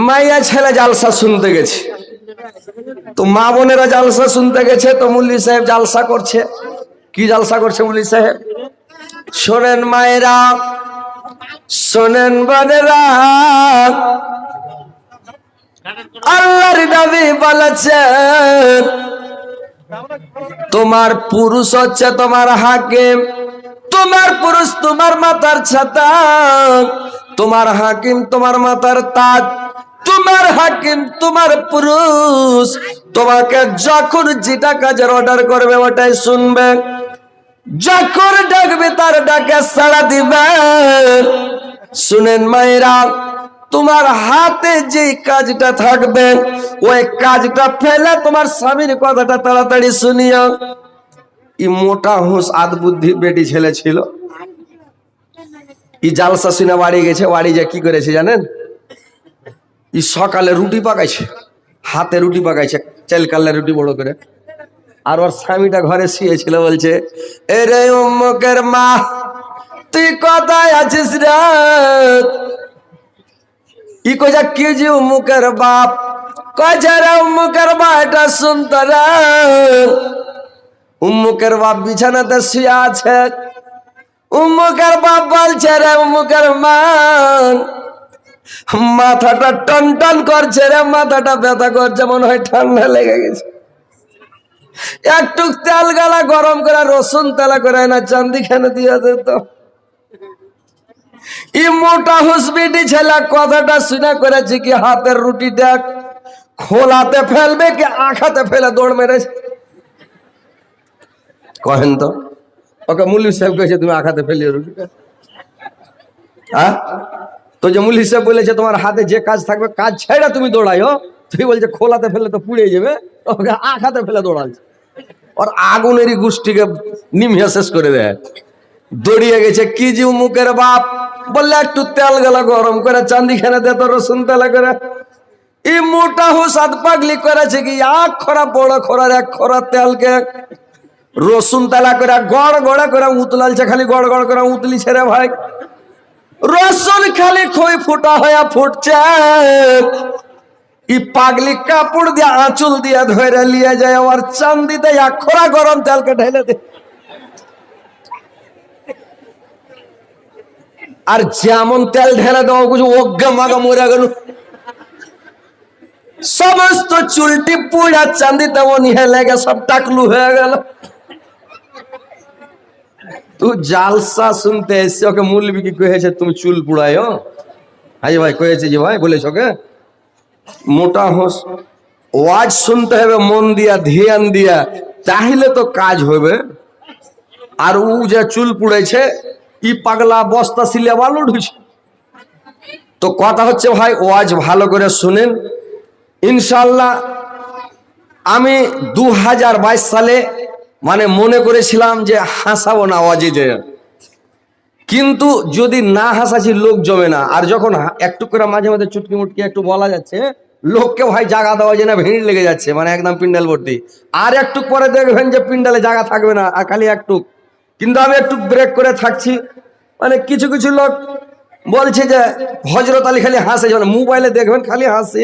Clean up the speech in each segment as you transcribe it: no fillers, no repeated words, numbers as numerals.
মাইয়া ছেলে জালসা শুনতে গেছে, তো মা বোনেরা জালসা শুনতে গেছে, তো মুল্লি সাহেব জালসা করছে। কি জালসা করছে মুল্লি সাহেব? শোনেন মায়েরা, শোনেন বোনেরা, আল্লাহর নবী বলেছেন তোমার পুরুষ হচ্ছে তোমার হাকিম, তোমার পুরুষ তোমার মাথার ছাতা, তোমার হাকিম তোমার মাথার তাজ, তোমার হাকিম তোমার পুরুষ। তোমাকে যখন যেটা কাজের অর্ডার করবে ওটাই শুনবে, যখন ডাকবে তার ডাকে সাড়া দিবে। শুনেন মায়েরা, তোমার হাতে যে কাজটা থাকবে ওই কাজটা ফেলে তোমার স্বামীর কথাটা তাড়াতাড়ি শুনিও। ই মোটা হুঁস আদ বুদ্ধি বেটি ছেলে ছিল, ই জালসা শুনে বাড়ি গেছে। বাড়ি যা কি করেছে জানেন? ই সকালে রুটি পাকাইছে, হাতে রুটি পাকাইছে, চাল কাল্লা রুটি বড় করে। আর ওর স্বামীটা ঘরে শুয়েছিল, বলছে এ রে উম্মুকের মা, তুই কোথায় আছিস রে? ই কইছে কি যে উম্মুকের বাপ? কইছে রে উম্মুকের মা এটা শুনতো রে। উম্মুকের বাপ বিছানাতে শুয়ে আছে। উম্মুকের বাপ বলছে রে উম্মুকের মা, মাথাটা টন টন করছে রে, মাথাটা ব্যথা করছে, মনে হয় ঠান্ডা লেগে গেছে। একটু তেল গালা গরম করে রসুন তেলা করে না চান্দি খানে দিয়ে দিত। ই মোটা হুসবিটি ছেলে কথাটা শুনে করেছে কি হাতের রুটিটা খোলাতে ফেলবে কি আখাতে ফেলে দৌড় মেরেছে? কহেন তো। ওকে মুল্লি সাহেব কয়েছে তুমি আখাতে ফেলিও রুটিটা। হ্যাঁ, তো যে মুল্লি সাহেব বলেছে তোমার হাতে যে কাজ থাকবে কাজ ছেড়ে তুমি দৌড়াইও, তুই বলছে খোলাতে ফেলে তো পুড়ে যাবে, ওকে আখাতে ফেলে দৌড়াচ্ছে। ওর আগুনেরই গোষ্ঠীকে নিমিয়ে শেষ করে দেয়। দৌড়িয়ে গেছে কি যে মুখের বাপ, বললে একটু তেল গেলা গরম করে চান্দি খানে দে তো রসুন তেলা করে। ই মোটা হুসাদ পাগলি করেছে কি এক খরা বড় খরার এক খরা তেলকে রসুন তেলা করে গড় গড়া করে উতলালছে, খালি গড় গড় করে উতলিছে রে ভাই। রসুন খালি খই ফুটা হয়ে ফুটছে। ই পাগলি কাপড় দিয়ে আঁচল দিয়ে ধরে লিয়ে যায়, আর চান্দিতে এক খরা গরম তেলকে ঢেলে দে। আর যেমন তেল ঢেলে দেওয়া কিছু অজ্ঞা মাগা মরে গেল, সমস্ত চুলটি পুড়া চান্দি তেমন লেগে সব টাকলু হয়ে গেল। তুই জালসা শুনতে এসছে, ওকে মূলবি কি কয়েছে তুমি চুল পুড়ায়? হাই ভাই কয়েছে যে ভাই বলেছ ওকে মোটা হোস। ওয়াজ শুনতে হবে মন দিয়া ধ্যান দিয়া, তাহলে তো কাজ হবে। আর ও যে চুল পুড়েছে ই পাগলা বস্তা সিলে বালু ঢুকছে। তো কথা হচ্ছে ভাই ওয়াজ ভালো করে শুনেন। ইনশাআল্লাহ আমি 2022 সালে মানে মনে করেছিলাম যে হাসাবো না ওয়াজে যে, কিন্তু যদি না হাসাছি লোক জমে না। আর যখন একটু করে মাঝে মাঝে চুটকি মুটকি একটু বলা যাচ্ছে, লোককে ভাই জায়গা দেওয়া যায় না, ভিড় লেগে যাচ্ছে, মানে একদম পিন্ডাল ভর্তি। আর একটু পরে দেখবেন যে পিন্ডালে জায়গা থাকবে না, আর খালি একটু। কিন্তু আমি একটু ব্রেক করে থাকছি, মানে কিছু কিছু লোক বলছে যে হজরত আলী খালি হাসে, যেমন মোবাইলে দেখবেন খালি হাসি।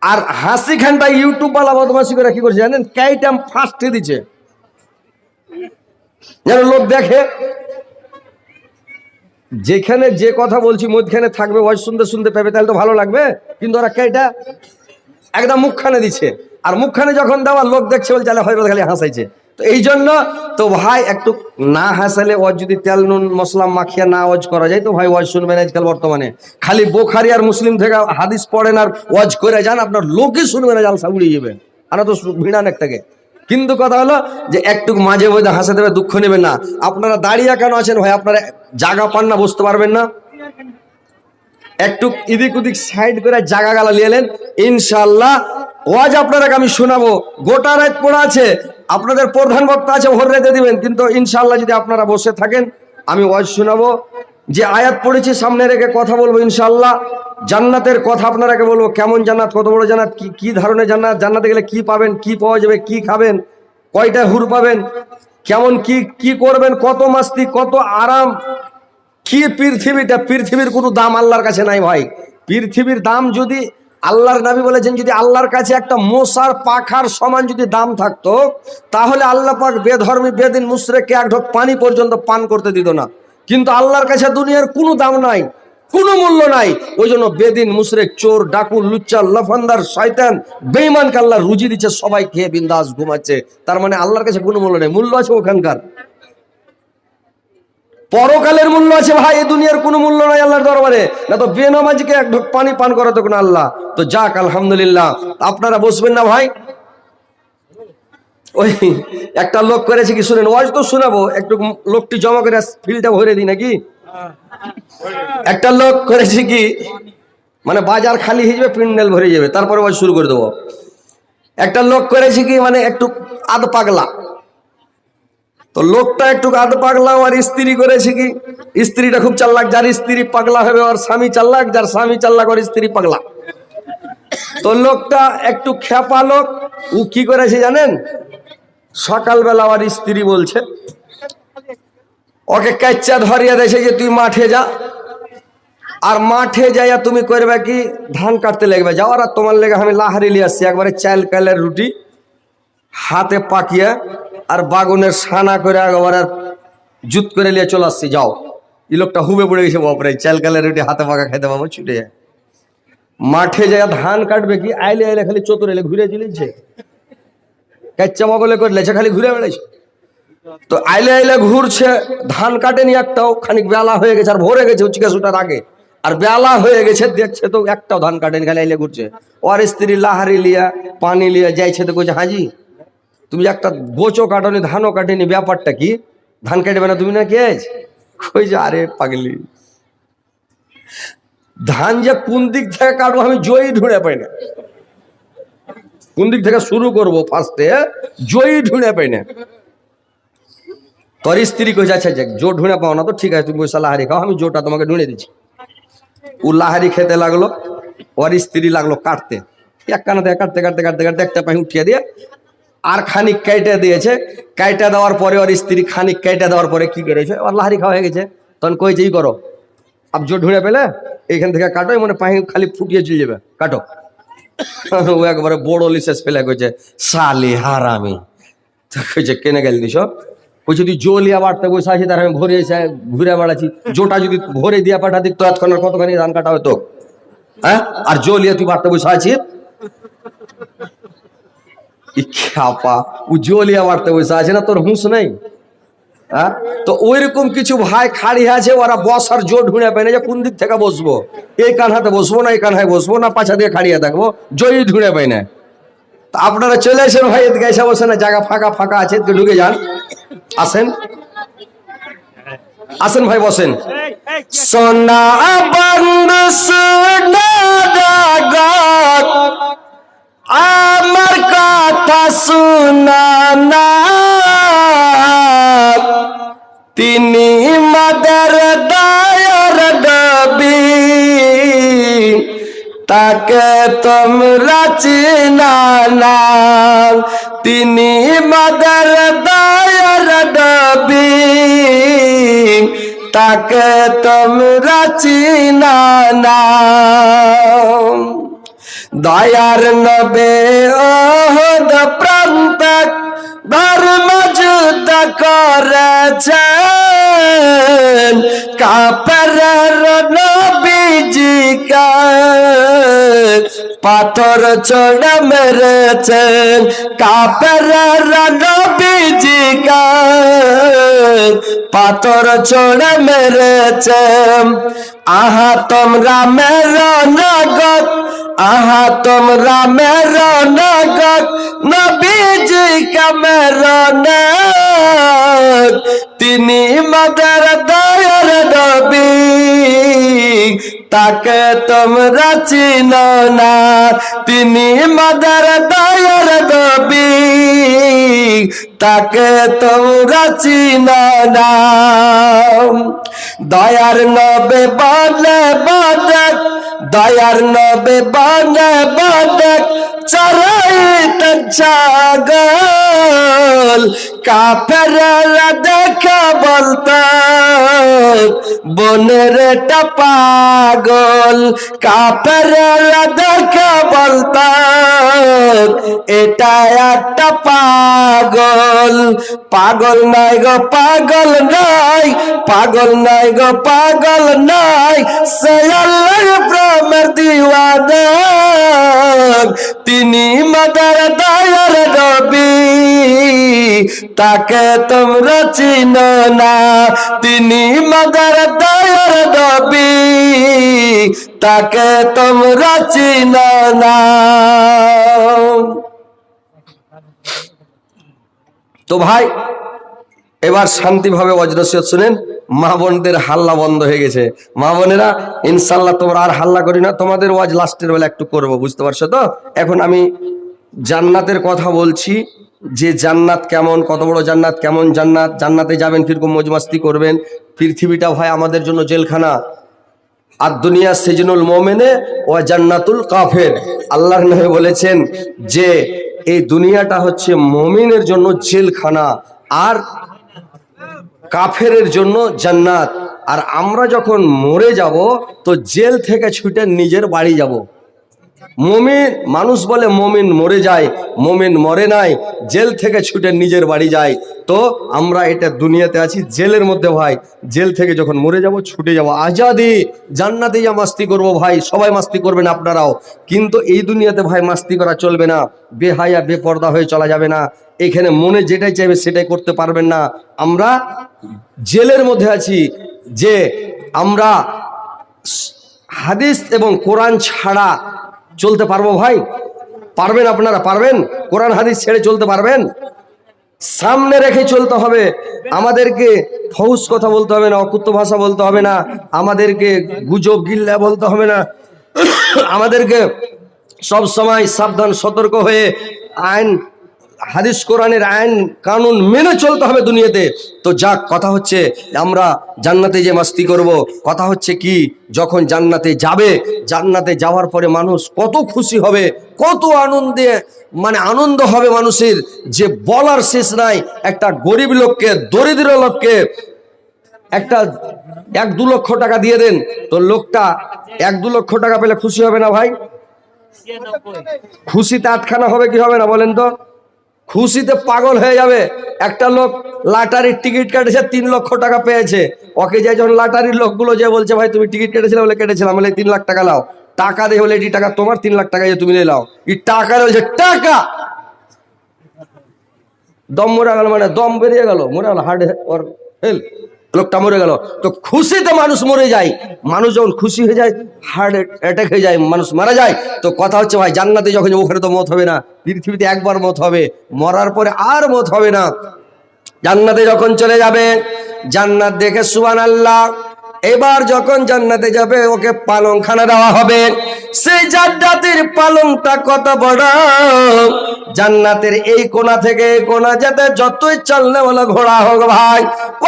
আর হাসি খানটা ইউটিউব বালা বদমাসি করে কি করছে জানেন? কাইটাম ফার্স্টে দিচ্ছে যেন লোক দেখে। যেখানে যে কথা বলছি মধ্যখানে থাকবে, ওয়াজ শুনতে শুনতে পাবে, তাহলে তো ভালো লাগবে। কিন্তু ওরা কাইটা একদম মুখখানে দিচ্ছে, আর মুখখানে যখন দেওয়া লোক দেখছে বলছে হজরত খালি হাসাইছে। তো এই জন্য তো ভাই একটু না হাসালে ওয়াজ যদি তেল নুন মশলা মাখিয়ে না ওয়াজ করা যায়, তো ভাই ওয়াজ শুনবেন। আজকাল বর্তমানে খালি বোখারি আর মুসলিম থেকে হাদিস পড়েন আর ওয়াজ করে যান, আপনার লোকই শুনবে না, জালসা উড়িয়ে যাবে। আর তো ভিড়ান একটাকে। কিন্তু কথা হলো যে একটু মাঝে মধ্যে হাসে দেবে, দুঃখ নেবেন না। আপনারা দাঁড়িয়ে কেন আছেন ভাই? আপনারা জায়গা পান না, বসতে পারবেন না? একটু এদিক ওদিক সাইড করে জায়গা গালা নিয়ে ইনশাআল্লাহ ওয়াজ আপনারা আমি শোনাবো। গোটা রাত পড়া আছে, আপনাদের প্রধান বক্তা আছে, ভোর রাতে দিবেন। কিন্তু ইনশাআল্লাহ যদি আপনারা বসে থাকেন আমি ওয়াজ শোনাবো। যে আয়াত পড়েছি সামনে রেখে কথা বলবো ইনশাআল্লাহ। জান্নাতের কথা আপনারাকে বলবো, কেমন জান্নাত, কত বড় জান্নাত, কি ধরনের জান্নাত, জান্নাতে গেলে কি পাবেন, কি পাওয়া যাবে, কি খাবেন, কয়টা হুর পাবেন, কেমন কি করবেন, কত মাস্তি, কত আরাম, কি পৃথিবীটা। পৃথিবীর কোনো দাম আল্লাহর কাছে নাই ভাই। পৃথিবীর দাম যদি আল্লাহর নবী বলেছেন যদি আল্লাহর কাছে একটা মশার পাখার সমান যদি দাম থাকতো তাহলে আল্লাহ পাক বেধর্মী বেদিন মুশরিককে এক ঢোক পানি পর্যন্ত পান করতে দিত না। কিন্তু আল্লাহর কাছে দুনিয়ার কোনো দাম নাই, কোনো মূল্য নাই। ওই জন্য বেদিন মুশরিক চোর ডাকুর লুচ্চা লাফান্দার শয়তান বেঈমানকে আল্লাহ রুজি দিচ্ছে, সবাই খেয়ে বিন্দাস ঘুমাচ্ছে। তার মানে আল্লাহর কাছে কোনো মূল্য নেই, মূল্য আছে ওখানকার পরকালের মূল্য আছে ভাই, এই দুনিয়ার কোনো মূল্য নাই আল্লাহর দরবারে। না তো বেনামাজিকে এক ঢোক পানি পান করাতো কোনো আল্লাহ। তো যাক আলহামদুলিল্লাহ, আপনারা বসবেন না ভাই। ওই একটা লোক করেছে কি শুনেন, ওয়াজ তো শোনাবো, একটু লোকটি জমা করে ফিল্ডটা ভরে দিই নাকি। একটা লোক করেছে কি, মানে বাজার খালি হয়ে যাবে, প্যান্ডেল ভরে যাবে, তারপরে ওয়াজ শুরু করে দেবো। একটা লোক করেছে কি, মানে একটু আধ পাগলা। তো লোকটা একটু আধ পাগলা, আর স্ত্রী করেছে কি, স্ত্রীটা খুব চাল্লাক। যার স্ত্রী পাগলা হবে ওর স্বামী চাল্লাক, যার স্বামী চাল্লাক ওর স্ত্রী পাগলা। তো লোকটা একটু খেপা লোক, ও কি করেছে জানেন, সকালবেলা আমার স্ত্রী বলছে, ওকে কাচ্চা ধরিয়ে দিয়েছে যে তুই মাঠে যা, আর মাঠে যাইয়া তুমি করবে কি, ধান কাটতে লাগবে, যাও। আর তোমার লেগে আমি লাহারি লিয়ে আসছি, একবারে চাল কালের রুটি হাতে পাকিয়ে আর বাগুনের সানা করে একবারে জুত করে নিয়ে চলে আসছি, যাও। এই লোকটা হুবে পড়ে গেছে, বাপরে চাল কালের রুটি হাতে পাকা খাইতে পাবো, ছুটে যায়। মাঠে যাইয়া ধান কাটবে কি, আইলে আইলে খালি চতুর এলে ঘুরে চলেছে, কাচ্চা মগলে করলেছে, খালি ঘুরে বেড়াইছে। তো আইলে আইলে ঘুরছে, ধান কাটেনি একটাও, খানিক বেলা হয়ে গেছে, আর ভরে গেছে উচিকা সুটার আগে, আর বেলা হয়ে গেছে, দেখছে তো একটাও ধান কাটেনি, খালি আইলে ঘুরছে। ওর স্ত্রী লাহারি লিয়া পানি লিয়া যাইছে, তো কইছে হাজি তুমি একটা গোচও কাটনি, ধানও কাটেনি, ব্যাপারটা কি, ধান কাটবে না তুমি না কে? কইছে আরে পাগলি, ধান যে কোন দিক থেকে কাটবো আমি জয়ী ঢুঁড়ে পাই না, কোন দিক থেকে শুরু করবো ফার্স্টে জয়ী ঢুঁড়ে পাই না। তোর স্ত্রী কইছে আচ্ছা যাক, জো ঢুঁড়ে পাও না তো ঠিক আছে, তুমি পয়সা লাহারি খাও, আমি জোটা তোমাকে ঢুঁড়ে দিচ্ছি। ও লাহারি খেতে লাগলো, ওর স্ত্রী লাগলো কাটতে, এক কানা থেকে কাটতে কাটতে কাটতে কাটতে একটা পাই উঠিয়ে দিয়ে আর খানিক কাইটা দিয়েছে। কাইটা দেওয়ার পরে ওর স্ত্রী খানিক কাইটা দেওয়ার পরে কি করেছে, ওর লাহারি খাওয়া হয়ে গেছে। তখন কইছে ই করো, আপ জো ঢুঁড়ে পেলে এইখান থেকে কাটো, মানে পাহি খালি ফুটিয়ে চলে যাবে, কাটো। ও একবারে বড় লিসেস ফেলে কইছে শালি হারামি। কইছে কেনে গেল দিস, কইছে তুই জো লিয়া বাড়তে বসে আছি, তার আমি ভরে এসে ঘুরে বেড়াচ্ছি, জোটা যদি ভরে দিয়া পাঠা দিক তো এতক্ষণ কতখানি ধান কাটা হতো, হ্যাঁ? আর জো লিয়া তুই বাড়তে বসে আছিস, খ্যাপা, ও জো লিয়া বাড়তে বসে আছে না, তোর হুঁশ নেই? হ্যাঁ, তো ওইরকম কিছু ভাই খাড়ি আছে, ওরা বসার জো ঢুঁড়ে পায় না, যে কোন দিক থেকে বসবো, এই কানহাতে বসবো না এই কানহায় বসবো না, পাছা দিয়ে খাড়িয়ে থাকবো, জয়ী ঢুঁড়ে পায় না। তা আপনারা চলে আসেন ভাই, এদিকে এসে বসে না, জায়গা ফাঁকা ফাঁকা আছে, এদিকে ঢুকে যান, আসেন আসেন ভাই বসেন। সোনা বন্ধু সোনা জগৎ আমার কথা শুনা না, তিনি মাদের দায়ের দাবি, তাকে তোমরা চিনা না, তিনি মাদের দায়ের দাবি, তাকে তোমরা চিনা না। দয়ার নবে ওহদ প্রান্তে ধর্ম যুদ্ধ করেছেন, কাফেরের নবীজিকে পাথর ছোড়ে মেরেছেন, কাফেরের নবীজিকে পাথর ছোড়ে মেরেছেন। আহা তোমরা মেরো নগদ, আহা তোমরা মেরো নগদ, নবীজি কা মেরো নগদ, তিনি মাদের দয়ার নবী, তাকে তোমরা চিনো না, তিনি মাদের দয়ার নবী, তাকে তোমরা চিনো না। দয়ার নবে বলে বদক, দয়ার নবে বলে বদক, চরাইতে ছাগল, কাফেররা দেখা বলতো বনের টা পাগল, কাফেররা দেখা বলতাম এটা একটা পাগল। পাগল নাই গো পাগল নাই, পাগল নাই গো পাগল নাই, সে আল্লাহর প্রেমের দিওয়ানা। তিনি মাদার দয়ার নবী, তাকে তোমরা চিনো না। তিনি মাদার দয়ার নবী, তাকে তোমরা চিনো না। তো ভাই এবার শান্তিভাবে ওয়াজ-নসিহত শুনেন। মা বোনদের হাল্লা বন্ধ হয়ে গেছে। মা বোনেরা ইনশাল্লাহ তোমরা আর হাল্লা করি না, তোমাদের ওয়াজ লাস্টের বেলা একটু করব, বুঝতে পারছো তো? এখন আমি জান্নাতের কথা বলছি, যে জান্নাত কেমন, কত বড় জান্নাত, কেমন জান্নাত, জান্নাতে যাবেন কিরকম মौज मस्ती করবেন। পৃথিবীটা ভাই আমাদের জন্য জেলখানা। আর দুনিয়া সিজনুল মুমিনে ওয়া জান্নাতুল কাফির। আল্লাহর নবী বলেছেন যে এই দুনিয়াটা হচ্ছে মুমিনের জন্য জেলখানা আর কাফেরের জন্য জান্নাত। আর আমরা যখন মরে যাব তো জেল থেকে ছুটে নিজের বাড়ি যাব। মুমিন মানুষ বলে মুমিন মরে যায়, মুমিন মরে নাই, জেল থেকে ছুটে নিজের বাড়ি যায়। তো আমরা এটা দুনিয়াতে আছি জেলের মধ্যে ভাই, জেল থেকে যখন মরে যাব ছুটে যাব আজাদি, জান্নাতে যা মাস্তি করব ভাই। সবাই মাস্তি করবেন আপনারাও, কিন্তু এই দুনিয়াতে ভাই মাস্তি করা চলবে না, বেহায়া বেপর্দা হয়ে চলা যাবে না। এখানে মনে যেটাই চাইবে সেটাই করতে পারবেন না। আমরা জেলের মধ্যে আছি যে আমরা হাদিস এবং কোরআন ছাড়া চলতে পারবো ভাই? পারবেন? আপনারা পারবেন? কোরআন হাদিস ছেড়ে চলতে পারবেন? সামনে রেখে চলতে হবে আমাদেরকে। ফৌস কথা বলতে হবে না, অকুত্ত ভাষা বলতে হবে না, আমাদেরকে গুজব গিল্লা বলতে হবে না। আমাদেরকে সব সময় সাবধান সতর্ক হয়ে আইন হাদিস কোরআনের আইন কানুন মেনে চলতে হবে দুনিয়াতে। তো যাক, কথা হচ্ছে আমরা জান্নাতে যে মাস্তি করব। কথা হচ্ছে কি, যখন জান্নাতে যাবে, জান্নাতে যাওয়ার পরে মানুষ কত খুশি হবে, কত আনন্দে মানে আনন্দ হবে মানুষের, যে বলার শেষ নাই। একটা গরিব লোককে, দরিদ্র লোককে একটা 1-2 লক্ষ টাকা দিয়ে দেন, তো লোকটা 1-2 লক্ষ টাকা পেলে খুশি হবে না ভাই? খুশিতে আটখানা হবে কি হবে না বলেন তো? খুশিতে পাগল হয়ে যাবে। একটা লোক লটারির টিকিট কেটেছে, 3 লক্ষ টাকা পেয়েছে। ওকে যাই যখন লটারির লোকগুলো যে বলছে ভাই তুমি টিকিট কেটেছিলে? বলে কেটেছিলাম। বলে 3 লাখ টাকা লাও। টাকা দিয়ে বলে এটি টাকা তোমার, 3 লাখ টাকা যে তুমি লাও। এই টাকা বলছে টাকা, দম মরে গেল, মানে দম বেরিয়ে গেল, মরে গেল, হার্ট ওর ফেল, লোকটা মরে গেল। তো খুশিতে মানুষ মরে যায়। মানুষ যখন খুশি হয়ে যায় হার্ট অ্যাটাক হয়ে যায়, মানুষ মারা যায়। তো কথা হচ্ছে ভাই জান্নাতে যখন ওখানে তো মত হবে না, পৃথিবীতে একবার মত হবে, মরার পরে আর মত হবে না। জান্নাতে যখন চলে যাবে, জান্নাত দেখে সুবহানাল্লাহ। এবার যখন জান্নাতে যাবে ওকে পালংখানা দেওয়া হবে। সেই জান্নাতের পালংটা কত বড়! জান্নাতের এই কোণা থেকে এই কোণা যেতে যতই চালনেওয়ালা ঘোড়া হোক ভাই,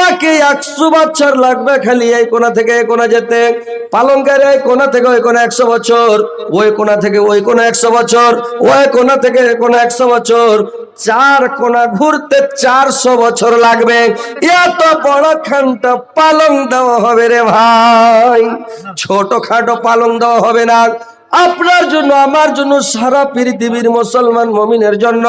ওকে 100 বছর লাগবে খালি এই কোণা থেকে এই কোণা যেতে। পালঙ্কের এই কোণা থেকে ওই কোণা 100 বছর, ওই কোণা থেকে ওই কোণা 100 বছর, ওই কোণা থেকে এই কোণা 100 বছর। 4 কোণা ঘুরতে 400 বছর লাগবে। এত বড় খানটা পালং দেওয়া হবে রে ভাই, ছোটখাটো পালং দেওয়া হবে না। আপনার জন্য, আমার জন্য, সারা পৃথিবীর মুসলমান মুমিনের জন্য,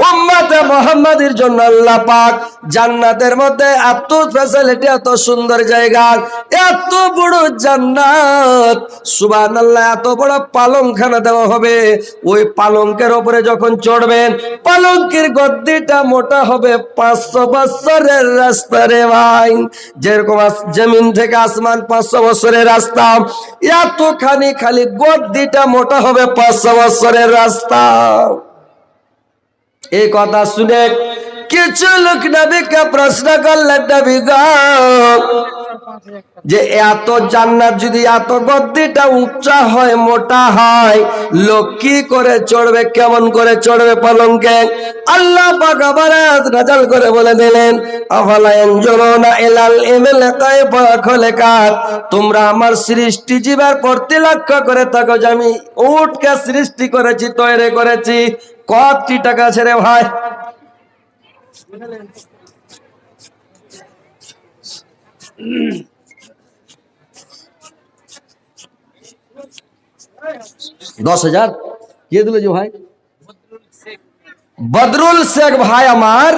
উম্মতে মুহাম্মাদের জন্য আল্লাহ পাক জান্নাতের মধ্যে এত ফ্যাসিলিটি, এত সুন্দর জায়গা, এত বড় জান্নাত, সুবহানাল্লাহ, এত বড় পালংখানা দেওয়া হবে। ওই পালঙ্কের উপরে যখন চড়বেন, পালঙ্কের গদ্দিটা মোটা হবে 500 বছরের রাস্তা রে ভাই। যেরকম জমিন থেকে আসমান 500 বছরের রাস্তা, এতখানি খালি গদ্দিটা মোটা হবে 500 বছরের রাস্তা। এই কথা শুনে কিছু লোক নবীকে প্রশ্ন করলেন, নবী গো, যে এত জান্নাত যদি এত গদ্দিটা উঁচা হয়, মোটা হয়, লোক কি করে চড়বে, কেমন করে চড়বে পালঙ্কে? আল্লাহ পাক আবার আয়াত নাযিল করে বলে দিলেন, আফালা ইয়ানজুরুনা ইলাল ইবলি কাইফা খুলিকাত। তোমরা আমার সৃষ্টি জীবের প্রতি লক্ষ্য করে থাকো যে আমি উটকে সৃষ্টি করেছি, তৈরি করেছি। কতটি টাকা আছে রে ভাই? $10,000 কে দিল যে ভাই? বদরুল শেখ ভাই আমার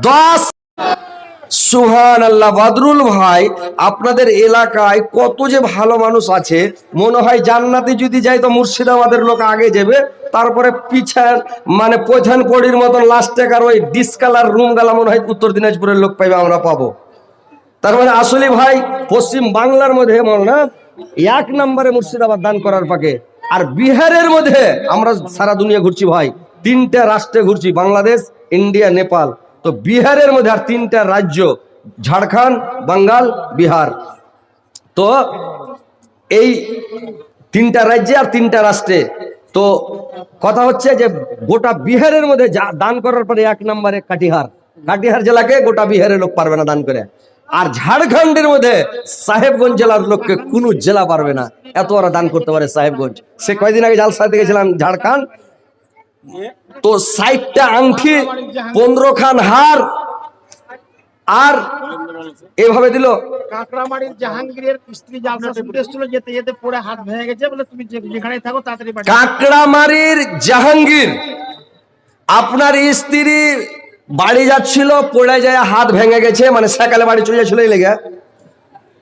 10। সুবহানাল্লাহ। বদরুল ভাই, আপনাদের এলাকায় কত যে ভালো মানুষ আছে, মনে হয় জান্নাতে যদি যাই তো মুর্শিদাবাদের লোক আগে যাবে, তারপরে পিছার মানে পৈথানপড়ির মতন লাস্টেকার ওই ডিসকালার রুম গালা মনে হয় উত্তর দিনাজপুরের লোক পাইবে, আমরা পাবো। তার মানে আসলে ভাই পশ্চিম বাংলার মধ্যে না 1 নম্বরে মুর্শিদাবাদ দান করার পাকে। আর বিহারের মধ্যে আমরা সারা দুনিয়া ঘুরছি ভাই, 3টা রাষ্ট্রে ঘুরছি, বাংলাদেশ, ইন্ডিয়া, নেপাল। তো বিহারের মধ্যে আর 3টা রাজ্য, ঝাড়খণ্ড, বাঙ্গাল, বিহার। তো এই 3টা রাজ্যে আর 3টা রাষ্ট্রে, তো কথা হচ্ছে যে গোটা বিহারের মধ্যে দান করার পরে 1 নম্বরে কাটিহার। কাটিহার জেলাকে গোটা বিহারের লোক পারবে না দান করে। আর ঝাড়খণ্ডের মধ্যে সাহেবগঞ্জ জেলার লোককে কোন জেলা পারবে না, এত ওরা দান করতে পারে সাহেবগঞ্জ। সে কয়দিন আগে জালসাতে গেছিলাম ঝাড়খণ্ড, তো 60টা আংটি, 15 খান হার, আর এভাবে দিল। কাকড়ামারির জাহাঙ্গীরের স্ত্রী জালসা শুনতে এসেছিল, যেতে যেতে পড়ে হাত ভেঙে গেছে, বলে তুমি যেখানে থাকো তাড়াতাড়ি বাড়ি। কাকড়ামারির জাহাঙ্গীর আপনার স্ত্রী বাড়ি যাচ্ছিল, পড়ে যায় হাত ভেঙে গেছে, মানে সকালে বাড়ি চলে যাচ্ছিল এই লেগে।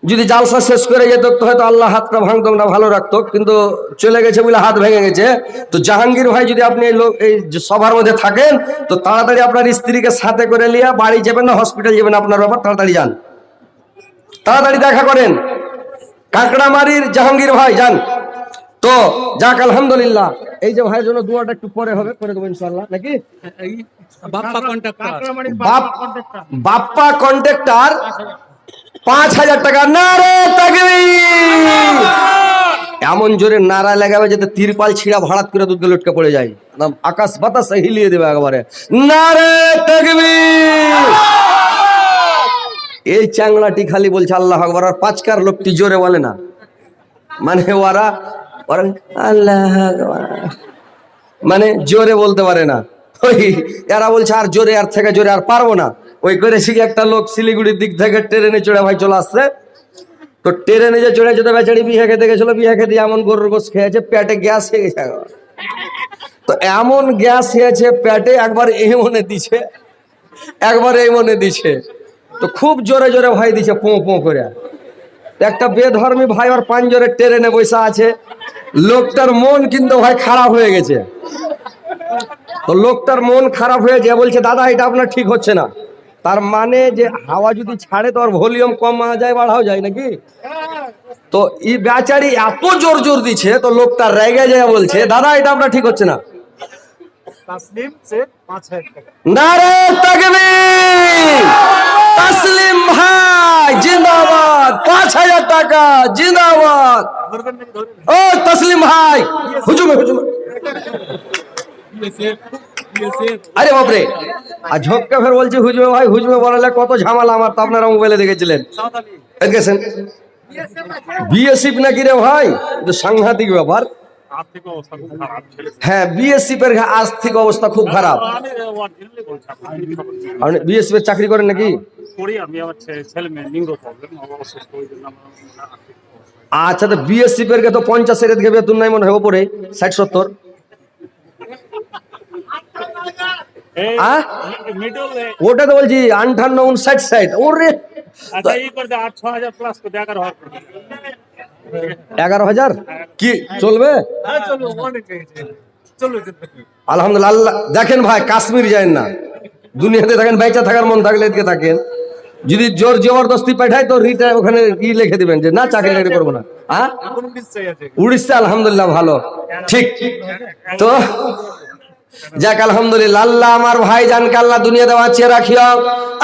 যদি জালসা শেষ করে যেত তো হয়তো আল্লাহ হাতটা ভাঙতো না, ভালো রাখতো, কিন্তু চলে গেছে বলে হাত ভেঙে গেছে। তো জাহাঙ্গীর ভাই, যদি আপনি এই সভার মধ্যে থাকেন তো তাড়াতাড়ি আপনার স্ত্রীকে সাথে করে নিয়ে বাড়ি যাবেন না হসপিটাল যাবেন, আপনার ব্যাপার, তাড়াতাড়ি যান, তাড়াতাড়ি দেখা করেন। কাকড়ামারির জাহাঙ্গীর ভাই যান। তো যাক আলহামদুলিল্লাহ, এই যে ভাইয়ের জন্য দোয়াটা একটু পরে হবে, করে দেবো ইনশাআল্লাহ, নাকি? বাপ্পা কন্ট্রাক্টর 5000 টাকা। নারে তাকবীর! এমন জোরে নারা লাগাবে যাতে তিরপাল ছিঁড়া ভাড়াত করে দুধ লটকে পড়ে যায়, আকাশ বাতাস হিলিয়ে দেবে একবারে। নারে তাকবীর! এই চাংলাটি খালি বলছে আল্লাহু আকবার, আর 5কার লোকটি জোরে বলে না, মানে ওরা আল্লাহ আকবার মানে জোরে বলতে পারে না। ওই এরা বলছে আর জোরে, আর থেকে জোরে আর পারবো না। ওই করে শিখে একটা লোক শিলিগুড়ির দিক থেকে ট্রেনে চড়ে ভাই চলে আসছে। তো ট্রেনে যে চড়ে যেতে বেচারি বিয়ে খেতে গেছিল, বিয়ে খেতে এমন গরুর গোস খেয়েছে, পেটে গ্যাস হয়ে গেছে। তো এমন গ্যাস হয়েছে পেটে, একবার এই মনে দিছে, একবার এই মনে দিছে, তো খুব জোরে জোরে ভাই দিছে, পো পো করে। একটা বেধর্মী ভাই ওর পাঞ্জরে ট্রেনে বসে আছে, লোকটার মন কিন্তু ভাই খারাপ হয়ে গেছে। তো লোকটার মন খারাপ হয়ে যে বলছে, দাদা এটা আপনার ঠিক হচ্ছে না। তার মানে যে হাওয়া যদি ছাড়ে তো আর ভলিউম কমা যায় বাড়াও যায় নাকি? তো এই বেচারি এত জোর জোর দিচ্ছে, তো লোকটা রেগে যায়, বলছে দাদা এটা আপনার ঠিক হচ্ছে না। নারে তাকবীর! তাসলিম ভাই জিন্দাবাদ, 5000 টাকা জিন্দাবাদ। ও তাসলিম ভাই, হুজুমে হুজুমে, আরে বাপরে! আর ঝোঁককে ফের বলছে হুজুমে ভাই, হুজুমে বলালে কত ঝামেলা আমার, তো আপনারা মোবাইলে দেখেছিলেন। বিএসএফ নাকি রে ভাই, তো সাংঘাতিক ব্যাপার। হ্যাঁ, বিএসএফ এর আর্থিক অবস্থা খুব খারাপ। আপনি বিএসএফ এর চাকরি করেন নাকি? আচ্ছা, তো বিএসএফ এর তো 50 থেকে বেতন নাই মনে হয়, ওপরে 60-70। ওটা তো বলছি 58-59-60। ওরে 11,000 কি চলবে? আলহামদুলিল্লাহ। আল্লাহ দেখেন ভাই, কাশ্মীর যায় না, দুনিয়াতে থাকেন, বেঁচে থাকার মন থাকলে এদিকে থাকেন। যদি জোর জবরদস্তি পাঠায় তো রিটার ওখানে কি লিখে দিবেন যে না, চাকরি টাকরি করবো না। হ্যাঁ, উড়িষ্যা আলহামদুলিল্লাহ ভালো, ঠিক। তো যাক আলহামদুলিল্লাহ, আল্লাহ আমার ভাই জানকে আল্লাহ দুনিয়াতে বাঁচিয়ে রাখিও,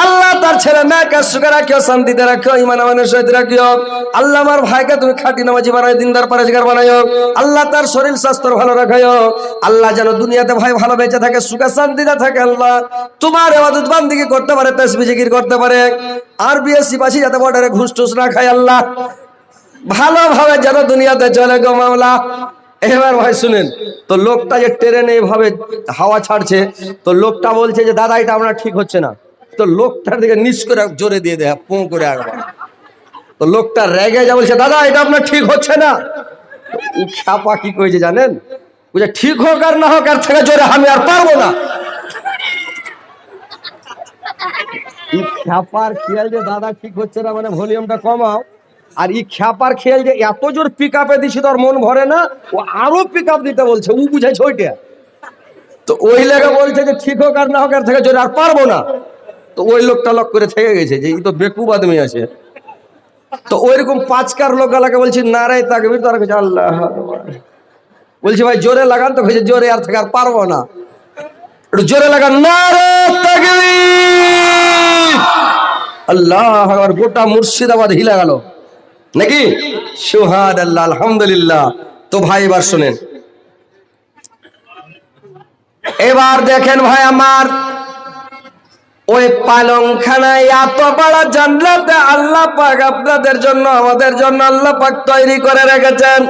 আল্লাহ তার ছেলে মেয়েকে সুখে রাখিও, শান্তিতে রাখিও, ইমান আমানের সহিত রাখিও। আল্লাহ আমার ভাইকে তুমি খাঁটি নামাজি বানাই, দিনদার পরেজগার বানাইও। আল্লাহ তার শরীর স্বাস্থ্য ভালো রাখিও। আল্লাহ যেন দুনিয়াতে ভাই ভালো বেঁচে থাকে, সুখে শান্তিতে থাকে। আল্লাহ তোমার ইবাদত বান্দিগি করতে পারে, তাসবিহ জিকির করতে পারে, আর বিএসসি পাশে যাতে বর্ডারে ঘুষ টুস না খায়। আল্লাহ ভালোভাবে যেন দুনিয়াতে চলে গো মাওলা। এবার ভাই শুনেন, তো লোকটা যে ট্রেনে এইভাবে হাওয়া ছাড়ছে, তো লোকটা বলছে যে দাদা এটা আপনার ঠিক হচ্ছে না। তো লোকটার দিকে নিচ করে জোরে দিয়ে দেয়, পো করে একবার। তো লোকটা রেগে যা বলছে দাদা এটা আপনার ঠিক হচ্ছে না। খ্যাপা কি কইছে জানেন? বুঝে ঠিক হোক আর না হোক, আর থেকে জোরে আমি আর পারবো না। এই খ্যাপার খেয়াল যে দাদা ঠিক হচ্ছে না, মানে ভলিউমটা কমাও। আর এই খ্যাপার খেয়াল যে এত জোর পিক আপে দিছি তোর মন ভরে না, ও আরো পিক আপ দিতে বলছে, ও বুঝাইছে ওইটা। তো ওই লেগে বলছে যে ঠিক হোক আর না হোক, আর থেকে জোরে আর পারবো না। তো ওই লোকটা লক করে থেকে গেছে যে এই তো বেকুব আদমি আছে। তো ওইরকম পাঁচকার লোক গালাকে বলছি নারাই তাকবীর, তারা কাছে আল্লাহ আকবার। বলছি ভাই জোরে লাগান, তো কইছে জোরে আর থেকে আর পারবো না। একটু জোরে লাগান, নারে তাকবীর, আল্লাহ আকবার। গোটা মুর্শিদাবাদ হিলা গেল নাকি? সুবহানাল্লাহ, আলহামদুলিল্লাহ। তো ভাই এবার শুনেন, এবার দেখেন ভাই আমার, ওই পালংখানায় এত বড় জান্নাতে আল্লাহ পাক আপনাদের জন্য আমাদের জন্য আল্লাহ পাক তৈরি করে রেখেছেন।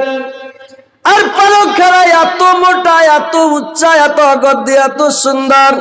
আর পালংখানায় এত মোটা, এত উচ্চা, এত গদ্দি, এত সুন্দর।